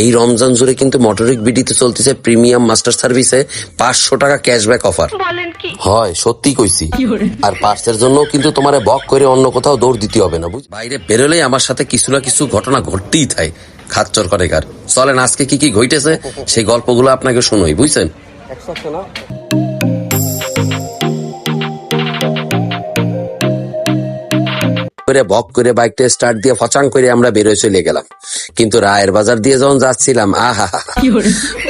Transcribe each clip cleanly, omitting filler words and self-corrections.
এই রমজান জুড়ে কিন্তু মোটরিক বিডিতে চলতেছে প্রিমিয়াম মাস্টার সার্ভিসে 500 টাকা ক্যাশব্যাক অফার। হয় সত্যি কইছি। আর পার্সের জন্য কিন্তু তোমার বক করে অন্য কোথাও দৌড় দিতে হবে না। বাইরে বেরোলেই আমার সাথে কিছু না কিছু ঘটনা ঘটতেই থাকে, খাচ্চর করে কার। চলেন আজকে কি কি ঘটেছে সেই গল্পগুলো আপনাকে শুনোই, বুঝছেন। বক করে বাইকটা স্টার্ট দিয়ে ফচাং করে আমরা বেরোয় চলে গেলাম, কিন্তু রায়ের বাজার দিয়ে যখন যাচ্ছিলাম আহা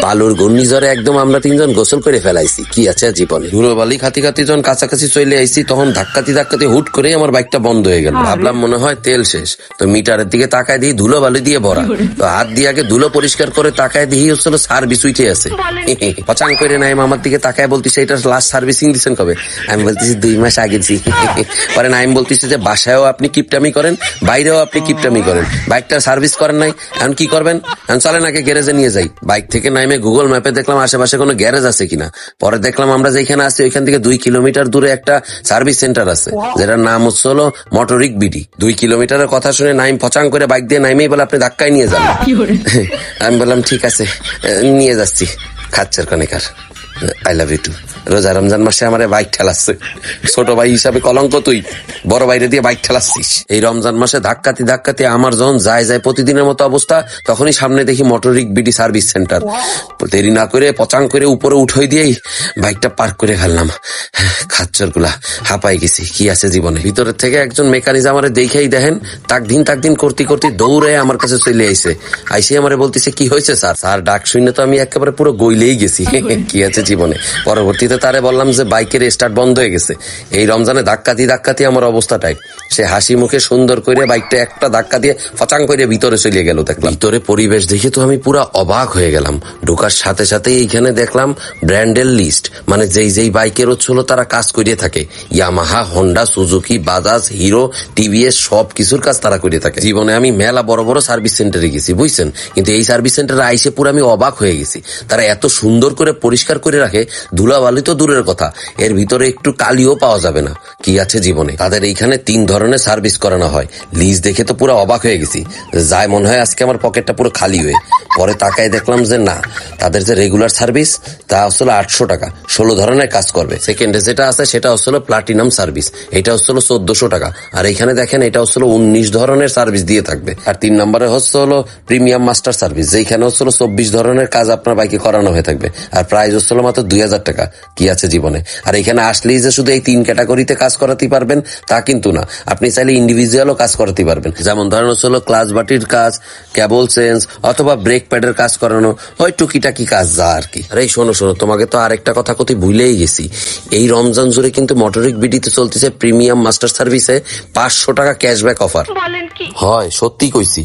বালুর ঘূর্ণিঝড়ে একদম আমরা তিনজন গোসল করে ফেলাইছি। কি আছে জীবনে। ধুলোবালি খাতি খাতি যখন কাছাকাছি চলে আইছি তখন ধাক্কাতি ধাক্কাতি হুট করে আমার বাইকটা বন্ধ হয়ে গেল। ভাবলাম মনে হয় তেল শেষ, তো মিটারের দিকে তাকায় দিই ধুলোবালি দিয়ে ভরা। তো হাত দিয়ে আগে ধুলো পরিষ্কার করে তাকায় দিই হচ্ছিল সার্ভিস উঠে আছে। ফচাং করে নাই আমার দিকে তাকায় বলতেছে এটা লাস্ট সার্ভিসিং দিচ্ছেন কবে? আমি বলতেছি 2 মাস আগে দিছি। পরে নাইম বলতেছে যে বাসায়ও আপনি কিপটামি করেন, বাইরেও আপনি কিপটামি করেন, বাইকটা সার্ভিস করেন নাই, এখন কি করবেন? এখন চলেন আগে গ্যারেজে নিয়ে যাই। বাইক থেকে নামে গুগল ম্যাপে দেখলাম আশেপাশে কোনো গ্যারেজ আছে কিনা। পরে দেখলাম আমরা যেখানে আছি ওইখান থেকে 2 কিলোমিটার দূরে একটা সার্ভিস সেন্টার আছে, যেটার নাম হচ্ছে হলো মোটরিক বিডি। 2 কিলোমিটারের কথা শুনে নাইম ফচাং করে বাইক দিয়ে নাইমেই বলে আপনি ধাক্কায় নিয়ে যান। আমি বললাম ঠিক আছে নিয়ে যাচ্ছি। খাচ্ছের কনেকার আই লাভ ইউ টু। রোজা রমজান মাসে আমার বাইক ঠেলাচ্ছে, ছোট ভাই হিসাবে কলঙ্ক তুই, বড় বাইরে দিয়ে বাইক ঠেলাচ্ছিস। এই রমজান মাসে ধাক্কাতে ধাক্কাতে আমার যখন যায় প্রতিদিনের মতো অবস্থা, তখনই সামনে দেখি মোটরিক বিডি সার্ভিস সেন্টার। দেরি না করে পচাং করে উপরে উঠে দিয়েই বাইকটা পার্ক করে ফেললাম। খাচ্চর গুলা হাঁপাই গেছি। কি আছে জীবনে। ভিতরের থেকে একজন মেকানিক আমারে দেখেই দেখেন তাক দিন করতে করতে দৌড়ে আমার কাছে চলে আইসে। আইসে আমারে বলতেছে কি হয়েছে স্যার? স্যার ডাক শুনে তো আমি একেবারে পুরো গইলেই গেছি। কি আছে জীবনে। পরবর্তীতে তারে বললাম যে বাইকের স্টার্ট বন্ধ হয়ে গেছে। এই রমজানে ধাক্কাতি আমার অবস্থাটাই। সে হাসি মুখে সুন্দর করে বাইকটা একটা ধাক্কা দিয়ে ফচাং করে ভিতরে চলে গেল। দেখলাম ভিতরে পরিবেশ দেখে তো আমি পুরা অবাক হয়ে গেলাম। ঢোকার সাথে সাথে এইখানে দেখলাম ব্র্যান্ডের লিস্ট, মানে যেই বাইকের হচ্ছিল তারা কাজ করিয়ে থাকে। Yamaha, Honda, Suzuki, Bajaj, hero, TVS সব কিছুর কাজ তারা করে থাকে। জীবনে আমি মেলা বড় বড় সার্ভিস সেন্টারে গেছি, বুঝছেন, কিন্তু এই সার্ভিস সেন্টারে আইসে পুরো আমি অবাক হয়ে গেছি। তারা এত সুন্দর করে পরিষ্কার করে রাখে, ধুলাবালি তো দূরের কথা, এর ভিতরে একটু কালিও পাওয়া যাবে না। কি আছে জীবনে। তাদের এইখানে 3 ধরনের সার্ভিস করানো হয়। লিস্ট দেখে তো পুরো অবাক হয়ে গেছি, যাই মনে হয় আজকে আমার পকেটটা পুরো খালি হয়ে। পরে তাকায় দেখলাম যে না, তাদের যে রেগুলার সার্ভিস তা হচ্ছিল 800 টাকা, 16 ধরনের কাজ করবে। সেকেন্ডে যেটা আছে সেটা হচ্ছিল প্লাটিনাম সার্ভিস, এটা হচ্ছিল 1400 টাকা। আর এখানে দেখেন এটা হচ্ছিল 19 ধরনের সার্ভিস দিয়ে থাকবে। আর 3 নম্বরে হচ্ছে হলো প্রিমিয়াম মাস্টার সার্ভিস, যেখানে হচ্ছিল 24 ধরনের কাজ আপনার বাইকে করানো হয়ে থাকবে। আর প্রাইস হচ্ছিল মাত্র 2000 টাকা। কি আছে জীবনে। আর এখানে আসলেই যে শুধু এই 3 ক্যাটাগরিতে কাজ করাতে পারবেন তা কিন্তু না, আপনি চাইলে ইন্ডিভিজুয়ালও কাজ করাতে পারবেন। যেমন ধরেন হচ্ছিল ক্লাচ বাটির কাজ, কেবল চেঞ্জ অথবা ব্রেক প্যাডের কাজ করানো, ওই টুকিটাকি কাজ যা আর কি। আরে শোনো তোমাকে তো আরেকটা কথা কতি ভুলেই গেছি। এই রমজান জুড়ে কিন্তু মোটরিক বিডিতে চলতেছে প্রিমিয়াম মাস্টার সার্ভিসে 500 টাকা ক্যাশব্যাক অফার। হয় সত্যি কইছি।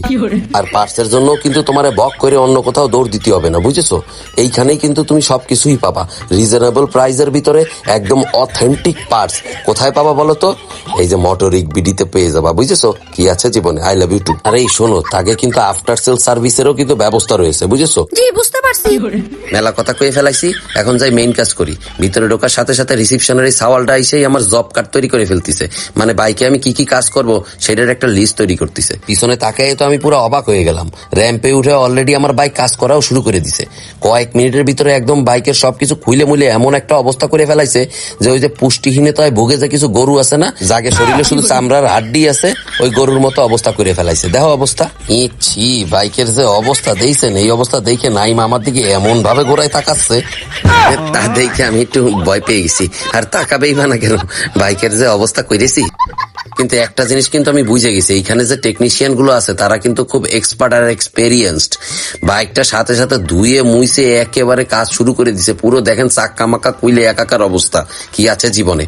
আর পার্সের জন্য কিন্তু তোমার বক করে অন্য কোথাও দৌড় দিতে হবে না, বুঝেছো। এইখানেই কিন্তু তুমি সবকিছুই পাবা রিজনেবল প্রাইসের ভিতরে, একদম অথেন্টিক পার্টস। কোথায় পাবা বলো তো? এই যে মোটরিক বিডিতে পেয়ে যাবা, বুঝেছো। কি আছে জীবনে। I love you too. আরে এই শোনো, তাকে কিন্তু আফটার সেল সার্ভিসেরও কিন্তু ব্যবস্থা রয়েছে, বুঝেছো। জি বুঝতে পারছি। মেলা কথা কয়ে ফেলাইছি, এখন যাই মেইন কাজ করি। ভিতরে ঢোকার সাথে সাথে রিসিপশনের এই সাওয়ালটা এসেই আমার জব কার্ড তৈরি করে ফেলতিছে, মানে বাইকে আমি কি কি কাজ করব সেটার একটা লিস্ট তৈরি করতেছে। পিছনে তাকায় তো আমি পুরো অবাক হয়ে গেলাম। র্যাম্পে উঠে অলরেডি আমার বাইক কাজ করাও শুরু করে দিছে। কয়েক মিনিটের ভিতরে একদম বাইকের সবকিছু খুলে মুলে এমন একটা অবস্থা করে ফেলাইছে যে ওই যে পুষ্টিহীনতায় ভোগে যে কিছু গরু আছে না, যাকে শরীরে শুধু চামড়ার হাড্ডি আছে, ওই গরুর মতো অবস্থা করে ফেলাইছে। দেখো অবস্থা। ছি, বাইকের যে অবস্থা দেখছেন, এই অবস্থা দেখে নাইম আমার দিকে এমন ভাবে গোড়ায় তাকাচ্ছে, তা দেখে আমি একটু ভয় পেয়ে গেছি। আর তাকাবেই বা না কেন, বাইকের যে অবস্থা করেছি। কিন্তু একটা জিনিস কিন্তু আমি বুঝে গেছি, এইখানে যে টেকনিশিয়ান গুলো আছে তারা কিন্তু খুব এক্সপার্ট আর এক্সপেরিয়েন্সড। বাইকটা সাথে সাথে ধুয়ে মুইছে একেবারে কাজ শুরু করে দিছে। পুরো দেখেন চাক্কা মাক্কা কুইলে একাকার অবস্থা। কি আছে জীবনে।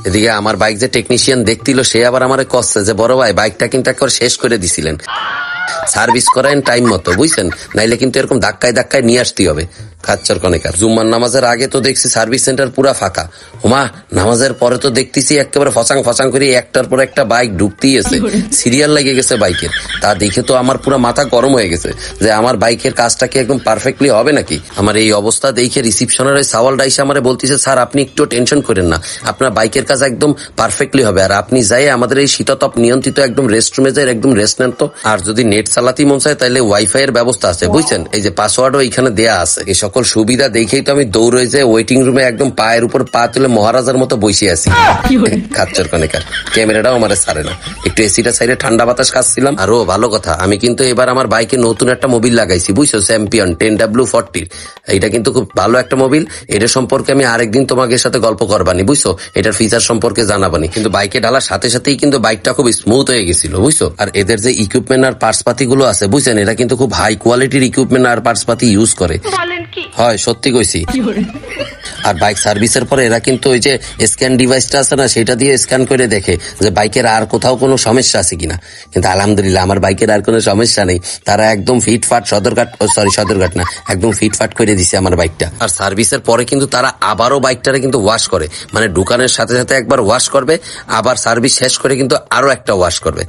এদিকে আমার বাইক যে টেকনিশিয়ান দেখছিল সে আবার আমারে কচ্ছে যে বড় ভাই বাইকটা কিন্তু একবার শেষ করে দিছিলেন, সার্ভিস করেন টাইম মতো, বুঝছেন, নাইলে কিন্তু এরকম ধাক্কায় নিয়ে আসতে হবে। খাচ্চর কনেকার। জুম্মার নামাজের আগে তো দেখছি সার্ভিস সেন্টার পুরা ফাঁকা, হুমা নামাজের পরে তো দেখতেছি একেবারে ফচাং ফচাং করে একটার পর একটা বাইক ঢুকতেই আছে, সিরিয়াল লেগে গেছে বাইকের। তা দেখে তো আমার পুরো মাথা গরম হয়ে গেছে যে আমার বাইকের কাজটা কি একদম পারফেক্টলি হবে নাকি। আমার এই অবস্থা দেখে রিসিপশনের ওই সাওয়ালটা এসে আমারে বলতেছে, স্যার আপনি একটু টেনশন করেন না, আপনার বাইকের কাজ একদম পারফেক্টলি হবে, আর আপনি যাই আমাদের এই শীতাতপ নিয়ন্ত্রিত একদম রেস্টরুমে যাই একদম রেস্ট নেন তো। আর যদি নেট চালাতেই মন চায় তাহলে ওয়াইফাই এর ব্যবস্থা আছে বুঝছেন, এই যে পাসওয়ার্ডও এখানে দেয়া আছে। এই সকল সুবিধা দেখেই তো আমি দৌড়ে যে ওয়েটিং রুমে একদম পায়ের উপর পা তুলে মহারাজার মতো বসে আছি। খাচ্চর কনেকার ক্যামেরাটাও আমার ছাড়ে না, একটু এসিটা সাইডে ঠান্ডা বাতাস খাচ্ছিলাম। আরো ভালো কথা, আমি কিন্তু এবার আমার বাইকে নতুন একটা মোবিল লাগাইছি বুঝছো, চ্যাম্পিয়ন 10W40। এটা কিন্তু খুব ভালো একটা মোবিল, এটা সম্পর্কে আমি আরেকদিন তোমাদের সাথে গল্প করবানি বুঝছো, এটার ফিচার সম্পর্কে জানাবানি। কিন্তু বাইকে ঢালার সাথে সাথেই কিন্তু বাইকটা খুব স্মুথ হয়ে গেছিল বুঝছো। আর এদের যে ইকুইপমেন্ট আর পার্টস পাতি গুলো আছে বুঝছেন, এটা কিন্তু খুব হাই কোয়ালিটির ইকুইপমেন্ট আর পার্টস পাতি ইউজ করে। হয় সত্যি কইছি। আর বাইক সার্ভিসের পরে এরা কিন্তু ওই যে স্ক্যান ডিভাইসটা আছে না, সেটা দিয়ে স্ক্যান করে দেখে যে বাইকের আর কোথাও কোনো সমস্যা আছে কিনা। কিন্তু আলহামদুলিল্লাহ আমার বাইকের আর কোনো সমস্যা নেই, তারা একদম ফিটফাট সদরঘাট না, একদম ফিটফাট করে দিছে আমার বাইকটা। আর সার্ভিসের পরে কিন্তু তারা আবারও বাইকটারে কিন্তু ওয়াশ করে, মানে দোকানের সাথে সাথে একবার ওয়াশ করবে, আবার সার্ভিস শেষ করে কিন্তু আরো একটা ওয়াশ করবে।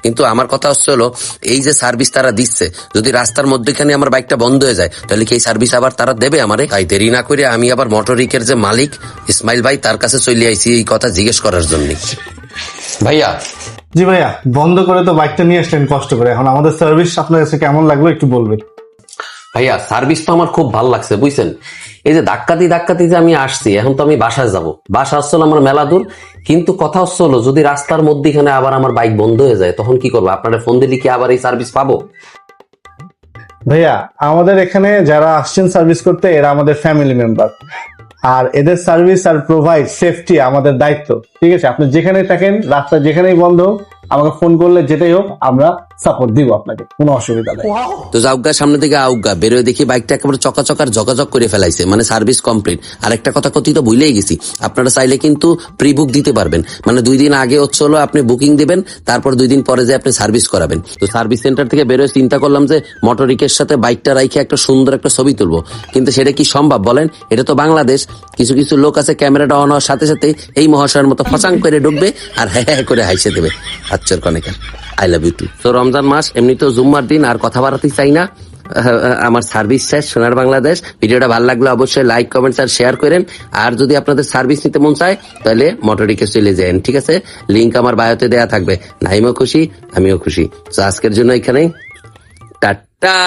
কিন্তু আমার কথা হচ্ছে হলো, এই যে সার্ভিস তারা দিচ্ছে, যদি রাস্তার মধ্যেখানে আমার বাইকটা বন্ধ হয়ে যায় তাহলে কি এই সার্ভিস আবার তারা দেবে আমারে? তাই দেরি না করে আমি আবার মোটরিকের যে মালিক ইসমাইল ভাই তার কাছে চলে আইছি এই কথা জিজ্ঞেস করার জন্য। ভাইয়া। জি ভাইয়া, বন্ধ করে তো বাইকটা নিয়ে আসলেন কষ্ট করে, এখন আমাদের সার্ভিস আপনার কাছে কেমন লাগলো একটু বলবেন। ভাইয়া সার্ভিস তো আমার খুব ভালো লাগছে বুঝছেন, এই যে ধাক্কাতে যে আমি আসছি, এখন তো আমি বাসায় যাব, বাসা হচ্ছে আমার মেলা দূর। কিন্তু কথা হচ্ছে হলো, যদি রাস্তার মধ্যেখানে আবার আমার বাইক বন্ধ হয়ে যায় তখন কি করবো? আপনারা ফোন দিলে কি আবার এই সার্ভিস পাবো? ভাইয়া আমাদের এখানে যারা আসছেন সার্ভিস করতে এরা আমাদের ফ্যামিলি মেম্বার, আর এদের সার্ভিস আর প্রোভাইড সেফটি আমাদের দায়িত্ব। ঠিক আছে, আপনি যেখানে থাকেন, রাস্তা যেখানেই বন্ধ হোক, আমাকে ফোন করলে যেটাই হোক আমরা সাপোর্ট দিব আপনাকে, কোনো অসুবিধা নেই। তো যাওগা সামনে থেকে আউগা বেরোয় দেখি বাইকটা একেবারে চকাচকার ঝকাঝক করে ফেলাইছে, মানে সার্ভিস কমপ্লিট। আর একটা কথা কথিত ভুলেই গেছি, আপনারা চাইলে কিন্তু প্রি বুক দিতে পারবেন, মানে 2 দিন আগে হচ্ছে হলো আপনি বুকিং দিবেন, তারপর 2 দিন পরে যে আপনি সার্ভিস করাবেন। তো সার্ভিস সেন্টার থেকে বেরোয় চিন্তা করলাম যে মোটরিকের সাথে বাইকটা রাইখে একটা সুন্দর একটা ছবি তুলবো, কিন্তু সেটা কি সম্ভব বলেন? এটা তো বাংলাদেশ, কিছু কিছু লোক আছে ক্যামেরাটা অন হওয়ার সাথে সাথে এই মহাশয়ের মতো ফচাং করে ঢুকবে আর হ্যাঁ করে হাইসে দেবে। আচ্ছা কনেকার আই লাভ ইউ টু। তো রমজান মাস এমনিতেও জুম্মার দিন, আর কথা বাড়াতে চাই না, আমার সার্ভিস শেষ। সোনার বাংলাদেশ ভিডিওটা ভালো লাগলে অবশ্যই লাইক কমেন্টস আর শেয়ার করেন। আর যদি আপনাদের সার্ভিস নিতে মন চায় তাহলে মোটরিকে চলে যান, ঠিক আছে? লিংক আমার বায়োতে দেয়া থাকবে। নাইমও খুশি, আমিও খুশি। তো আজকের জন্য এখানেই টাটা।